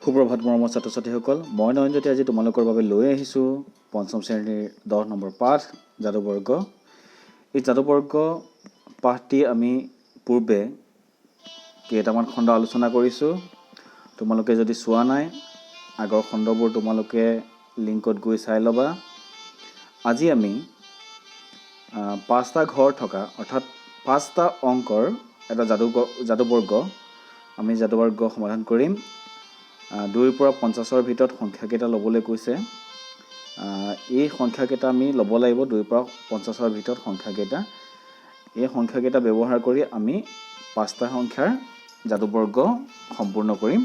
সুপ্ৰভাত মৰমৰ ছাত্ৰ ছাত্ৰীসকল, মই নয়নজ্যোতি আজি তোমালোকৰ বাবে লৈ আহিছোঁ পঞ্চম শ্ৰেণীৰ 10 নম্বৰ পাঠ যাদুবৰ্গ। এই যাদুবৰ্গ পাঠটি আমি পূৰ্বে কেইটামান খণ্ড আলোচনা কৰিছোঁ। তোমালোকে যদি চোৱা নাই, আগৰ খণ্ডবোৰ তোমালোকে লিংকত গৈ চাই ল'বা। আজি আমি 5টা ঘৰ থকা অৰ্থাৎ 5টা অংকৰ এটা যাদুবৰ্গ আমি যাদুবৰ্গ সমাধান কৰিম। 2ৰ পৰা 50ৰ ভিতৰত সংখ্যাকেইটা ল'বলৈ কৈছে। এই সংখ্যাকেইটা আমি ল'ব লাগিব 2ৰ পৰা 50ৰ ভিতৰত সংখ্যাকেইটা। এই সংখ্যাকেইটা ব্যৱহাৰ কৰি আমি 5টা সংখ্যাৰ যাদুবৰ্গ সম্পূৰ্ণ কৰিম।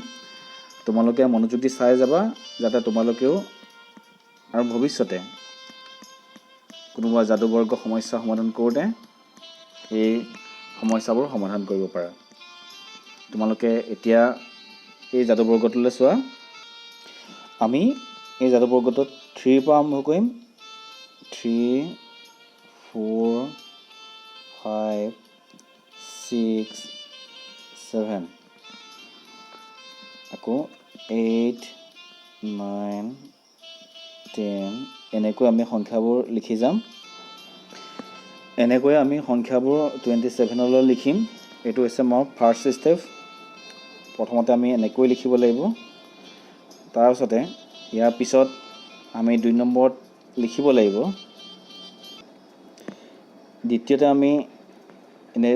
তোমালোকে মনোযোগ দি চাই যাবা, যাতে তোমালোকেও আৰু ভৱিষ্যতে কোনোবা যাদুবৰ্গ সমস্যা সমাধান কৰোঁতে এই সমস্যাবোৰ সমাধান কৰিব পাৰা। তোমালোকে এতিয়া এই যাদুবৰ্গটোলৈ চোৱা। আমি এই যাদুবৰ্গটোত 3ৰ পৰা আৰম্ভ কৰিম। 3, 4, 5, 6, 7, আকৌ 8, 9, 10 এনেকৈ আমি সংখ্যাবোৰ লিখি যাম। এনেকৈ আমি সংখ্যাবোৰ 27লৈ লিখিম। এইটো হৈছে মোৰ ফাৰ্ষ্ট ষ্টেপ। প্ৰথমতে আমি এনেকৈ লিখিব লাগিব। তাৰপিছতে ইয়াৰ পিছত আমি 2 নম্বৰত লিখিব লাগিব। দ্বিতীয়তে আমি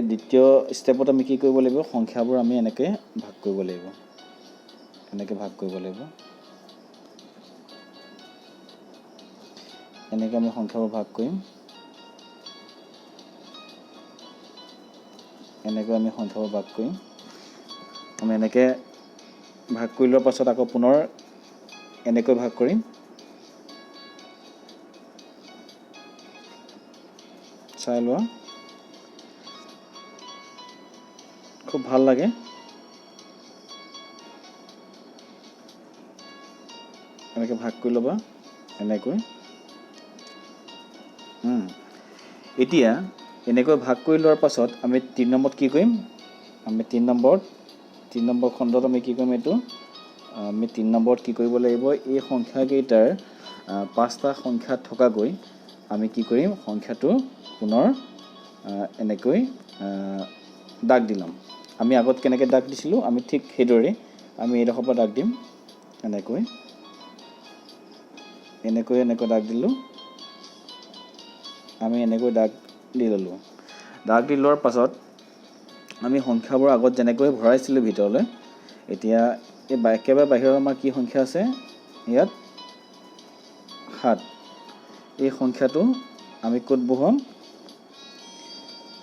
দ্বিতীয় ষ্টেপত আমি কি কৰিব লাগিব, সংখ্যাবোৰ আমি এনেকৈ ভাগ কৰিব লাগিব। এনেকৈ ভাগ কৰিব লাগিব। এনেকৈ আমি সংখ্যাবোৰ ভাগ কৰিম। এনেকৈ আমি সংখ্যাবোৰ ভাগ কৰিম। আমি এনেকৈ ভাগ কৰি লোৱাৰ পাছত আকৌ পুনৰ এনেকৈ ভাগ কৰিম। চাই লোৱা, খুব ভাল লাগে। এনেকৈ ভাগ কৰি ল'বা, এনেকৈ। এতিয়া এনেকৈ ভাগ কৰি লোৱাৰ পাছত আমি 3 নম্বৰত কি কৰিম, আমি 3 নম্বৰ খণ্ডত আমি কি কৰিম, এইটো আমি 3 নম্বৰত কি কৰিব লাগিব, এই সংখ্যাকেইটাৰ 5টা সংখ্যা থকাকৈ আমি কি কৰিম, সংখ্যাটো পুনৰ এনেকৈ দাগ দি ল'ম। আমি আগত কেনেকৈ দাগ দিছিলোঁ, আমি ঠিক সেইদৰে আমি এইডোখৰ পৰা দাগ দিম। এনেকৈ দাগ দিলোঁ। আমি এনেকৈ দাগ দি ল'লোঁ। দাগ দি লোৱাৰ পাছত আমি সংখ্যাবোৰ আগত যেনেকৈ ভৰাইছিলোঁ ভিতৰলৈ, এতিয়া এই একেবাৰে বাহিৰৰ আমাৰ কি সংখ্যা আছে, ইয়াত 7। এই সংখ্যাটো আমি ক'ত বহাম,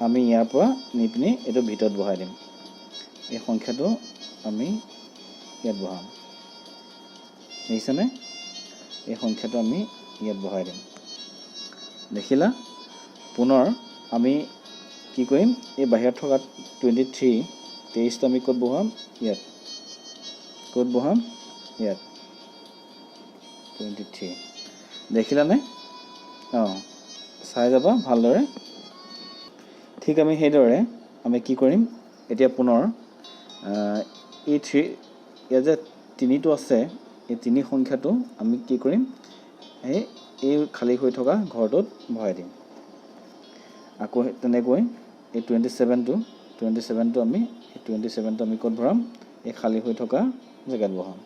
আমি ইয়াৰ পৰা নি পিনি এইটো ভিতৰত বহাই দিম। এই সংখ্যাটো আমি ইয়াত বহাম। দেখিছেনে? এই সংখ্যাটো আমি ইয়াত বহাই দিম। দেখিলা? পুনৰ আমি কি কৰিম, এই বাহিৰত থকা 23টো আমি ক'ত বহাম, ইয়াত। ক'ত বহাম, ইয়াত 23। দেখিলানে? চাই যাবা ভালদৰে। ঠিক আমি সেইদৰে আমি কি কৰিম, এতিয়া পুনৰ এই ইয়াত যে 3টো আছে, এই 3 সংখ্যাটো আমি কি কৰিম, এই খালী হৈ থকা ঘৰটোত ভৰাই দিম। আকৌ তেনেকৈ এই 27টো আমি ক'ত ভৰাম, এই খালী হৈ থকা জেগাত বহাম।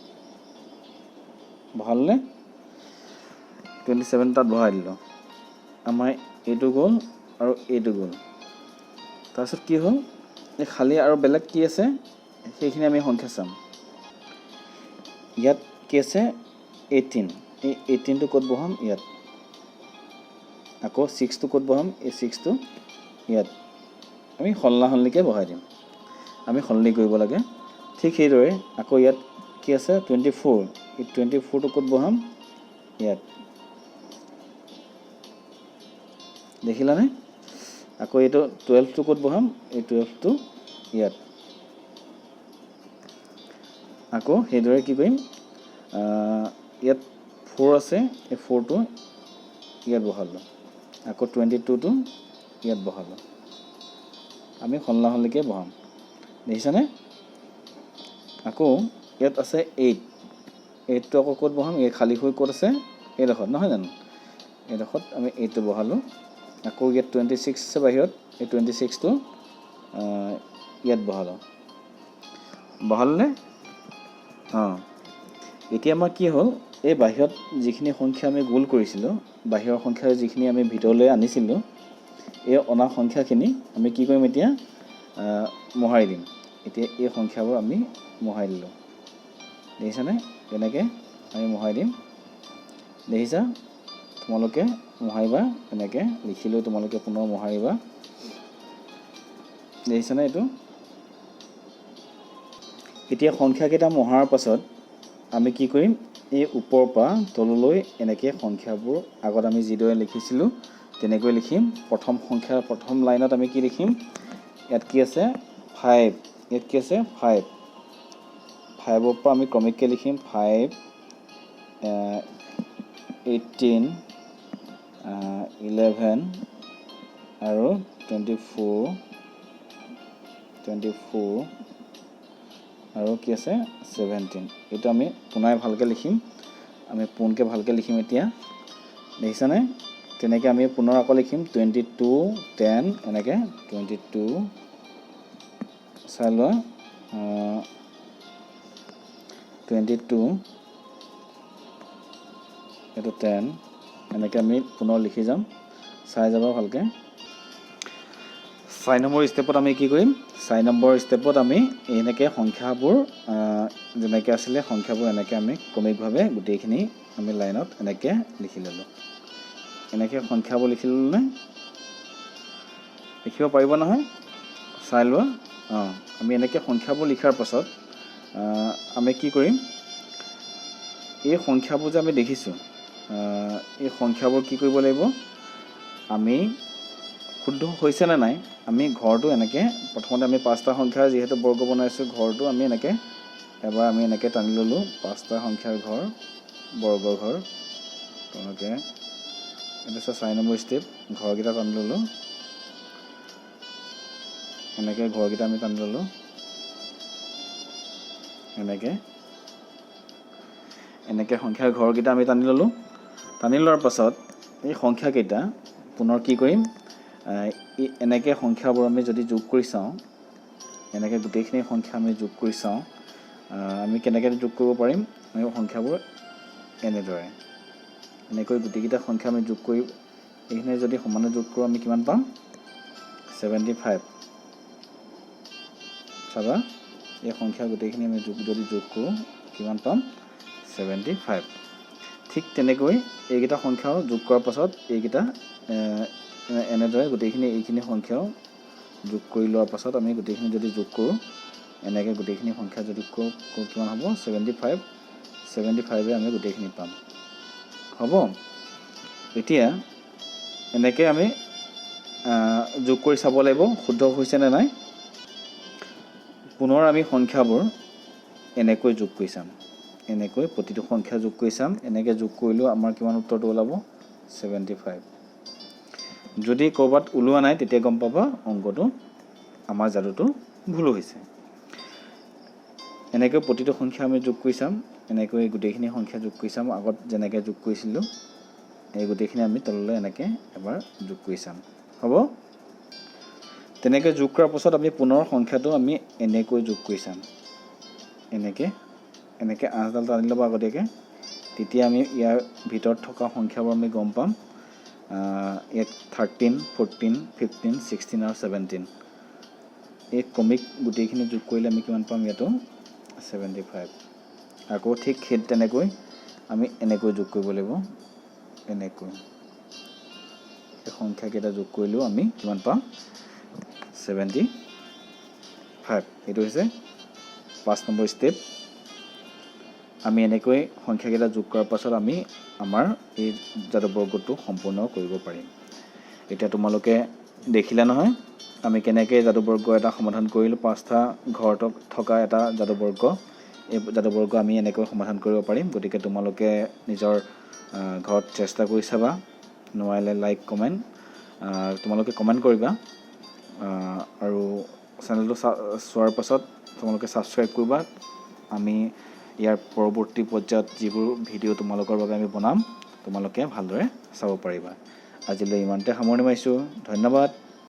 বহালনে? 27 তাত বহাই দিলোঁ। আমাৰ এইটো গ'ল আৰু এইটো গ'ল। তাৰপিছত কি হ'ল, এই খালী আৰু বেলেগ কি আছে সেইখিনি আমি সংখ্যা চাম। ইয়াত কি আছে, 18। এই 18টো ক'ত বহাম, ইয়াত। আকৌ 6টো ক'ত বহাম, এই 6টো ইয়াত। আমি সলনাসলনিকৈ বহাই দিম। আমি সলনি কৰিব লাগে। ঠিক সেইদৰে আকৌ ইয়াত কি আছে, 24। এই 24টো ক'ত বহাম, ইয়াত। দেখিলানে? আকৌ এইটো 12টো ক'ত বহাম, এই 12টো ইয়াত। আকৌ সেইদৰে কি কৰিম, ইয়াত 4 আছে, এই 4টো ইয়াত বহালোঁ। আকৌ 22টো ইয়াত বহালোঁ। আমি সলনাসলনিকৈ বহাম। দেখিছানে? আকৌ ইয়াত আছে 8। এইটো আকৌ ক'ত বহাম? এই খালী হৈ ক'ত আছে? এইডোখৰত নহয় জানো? এইডোখৰত আমি এইটো বহালোঁ। আকৌ ইয়াত 26 আছে বাহিৰত, এই 26টো ইয়াত বহালোঁ। বহালনে? অঁ, এতিয়া আমাৰ কি হ'ল, এই বাহিৰত যিখিনি সংখ্যা আমি গোল কৰিছিলোঁ, বাহিৰৰ সংখ্যা যিখিনি আমি ভিতৰলৈ আনিছিলোঁ, এই অনা সংখ্যাখিনি আমি কি কৰিম এতিয়া? মোহাৰি দিম। এতিয়া এই সংখ্যাবোৰ আমি মোহাৰি দিলোঁ। দেখিছানে? এনেকৈ আমি মোহাৰি দিম। দেখিছা? তোমালোকে মোহাৰিবা, এনেকৈ লিখিলেও তোমালোকে পুনৰ মোহাৰিবা। দেখিছানে এইটো? এতিয়া সংখ্যাকেইটা মোহাৰাৰ পাছত আমি কি কৰিম? এই ওপৰৰ পৰা তললৈ এনেকৈ সংখ্যাবোৰ আগত আমি যিদৰে লিখিছিলোঁ তেনেকৈ লিখিম। প্ৰথম সংখ্যাৰ প্ৰথম লাইনত আমি কি লিখিম? ইয়াত কি আছে? 5। ইয়াত কি আছে? 5। 5ৰ পৰা আমি ক্ৰমিককৈ লিখিম। 5, 18, 11 আৰু 24 আৰু কি আছে? 17। এইটো আমি পুনৰ ভালকৈ লিখিম। আমি পোনকৈ ভালকৈ লিখিম এতিয়া। দেখিছানে? তেনেকৈ আমি পুনৰ আকৌ লিখিম 22, 10 এনেকৈ 22 চাই লোৱা 22 এইটো 10 এনেকৈ আমি পুনৰ লিখি যাম। চাই যাবা ভালকৈ। 4 নম্বৰ ষ্টেপত আমি কি কৰিম? 4 নম্বৰ ষ্টেপত আমি এনেকৈ সংখ্যাবোৰ যেনেকৈ আছিলে সংখ্যাবোৰ এনেকৈ আমি ক্ৰমিকভাৱে গোটেইখিনি আমি লাইনত এনেকৈ লিখি ল'লোঁ। এনেকৈ সংখ্যাবোৰ লিখি ল'লোনে? লিখিব পাৰিব নহয়? চাই লোৱা। অঁ, আমি এনেকৈ সংখ্যাবোৰ লিখাৰ পাছত আমি কি কৰিম? এই সংখ্যাবোৰ যে আমি দেখিছোঁ, এই সংখ্যাবোৰ কি কৰিব লাগিব? আমি শুদ্ধ হৈছেনে নাই আমি ঘৰটো এনেকৈ প্ৰথমতে আমি 5টা সংখ্যাৰ যিহেতু বৰ্গ বনাইছোঁ, ঘৰটো আমি এনেকৈ এবাৰ আমি এনেকৈ টানি ল'লোঁ। 5টা সংখ্যাৰ ঘৰ, বৰ্গৰ ঘৰ। তেনেকৈ এইটো আছে 4 নম্বৰ ষ্টেপ। ঘৰকেইটা টানি ল'লোঁ। এনেকৈ ঘৰকেইটা আমি টানি ল'লোঁ। এনেকৈ সংখ্যাৰ ঘৰকেইটা আমি টানি ল'লোঁ। টানি লোৱাৰ পাছত এই সংখ্যাকেইটা পুনৰ কি কৰিম? এনেকৈ সংখ্যাবোৰ আমি যদি যোগ কৰি চাওঁ, এনেকৈ গোটেইখিনি সংখ্যা আমি যোগ কৰি চাওঁ, আমি কেনেকৈ যোগ কৰিব পাৰিম? আমি সংখ্যাবোৰ এনেদৰে এনেকৈ গোটেইকেইটা সংখ্যা আমি যোগ কৰি এইখিনি যদি সমানে যোগ কৰোঁ আমি কিমান পাম? 75। চাবা, এই সংখ্যা গোটেইখিনি আমি যদি যোগ কৰোঁ কিমান পাম? 75। ঠিক তেনেকৈ এইকেইটা সংখ্যাও যোগ কৰাৰ পাছত এইকেইটা এনেদৰে গোটেইখিনি এইখিনি সংখ্যাও যোগ কৰি লোৱাৰ পাছত আমি গোটেইখিনি যদি যোগ কৰোঁ, এনেকৈ গোটেইখিনি সংখ্যা যদি কৰোঁ কিমান হ'ব? 75। 75 আমি গোটেইখিনি পাম। হ'ব? এতিয়া এনেকৈ আমি যোগ কৰি চাব লাগিব শুদ্ধ হৈছেনে নাই। পুনৰ আমি সংখ্যাবোৰ এনেকৈ যোগ কৰি চাম। এনেকৈ প্ৰতিটো সংখ্যা যোগ কৰি চাম। এনেকৈ যোগ কৰিলেও আমাৰ কিমান উত্তৰটো ওলাব? 75। যদি ক'ৰবাত ওলোৱা নাই তেতিয়া গম পাবা অংকটো আমাৰ যাদুটো ভুল হৈছে। এনেকৈ প্ৰতিটো সংখ্যা আমি যোগ কৰি চাম। এনেকৈ গোটেইখিনি সংখ্যা যোগ কৰি চাম। আগত যেনেকৈ যোগ কৰিছিলোঁ এই গোটেইখিনি আমি তললৈ এনেকৈ এবাৰ যোগ কৰি চাম। হ'ব? তেনেকৈ যোগ কৰাৰ পাছত আমি পুনৰ সংখ্যাটো আমি এনেকৈ যোগ কৰি চাম। এনেকৈ 8ডাল টানি ল'ব আগতীয়াকৈ। তেতিয়া আমি ইয়াৰ ভিতৰত থকা সংখ্যাবোৰ আমি গম পাম। ইয়াত 13, 14, 15, 16 আৰু 17। এই ক্ৰমিক গোটেইখিনি যোগ কৰিলে আমি কিমান পাম? ইয়াতো 75। আকৌ ঠিক সেই তেনেকৈ আমি এনেকৈ যোগ কৰিব লাগিব। এনেকৈ এই সংখ্যাকেইটা যোগ কৰিলেও আমি কিমান পাম? 75। এইটো হৈছে 5 নম্বৰ ষ্টেপ। আমি এনেকৈ সংখ্যাকেইটা যোগ কৰাৰ পাছত আমি আমাৰ এই যাদুবৰ্গটো সম্পূৰ্ণ কৰিব পাৰিম। এতিয়া তোমালোকে দেখিলা নহয় আমি কেনেকৈ যাদুবৰ্গ এটা সমাধান কৰিলোঁ। 5টা ঘৰত থকা এটা যাদুবৰ্গ। এই যাদুবৰ্গ আমি এনেকৈ সমাধান কৰিব পাৰিম। গতিকে তোমালোকে নিজৰ ঘৰত চেষ্টা কৰি চাবা। নোৱাৰিলে লাইক কমেণ্ট তোমালোকে কমেণ্ট কৰিবা আৰু চেনেলটো চোৱাৰ পাছত তোমালোকে ছাবস্ক্ৰাইব কৰিবা। আমি ইয়াৰ পৰৱৰ্তী পৰ্যায়ত যিবোৰ ভিডিঅ' তোমালোকৰ বাবে আমি বনাম তোমালোকে ভালদৰে চাব পাৰিবা। আজিলৈ ইমানতে সামৰণি মাৰিছোঁ। ধন্যবাদ।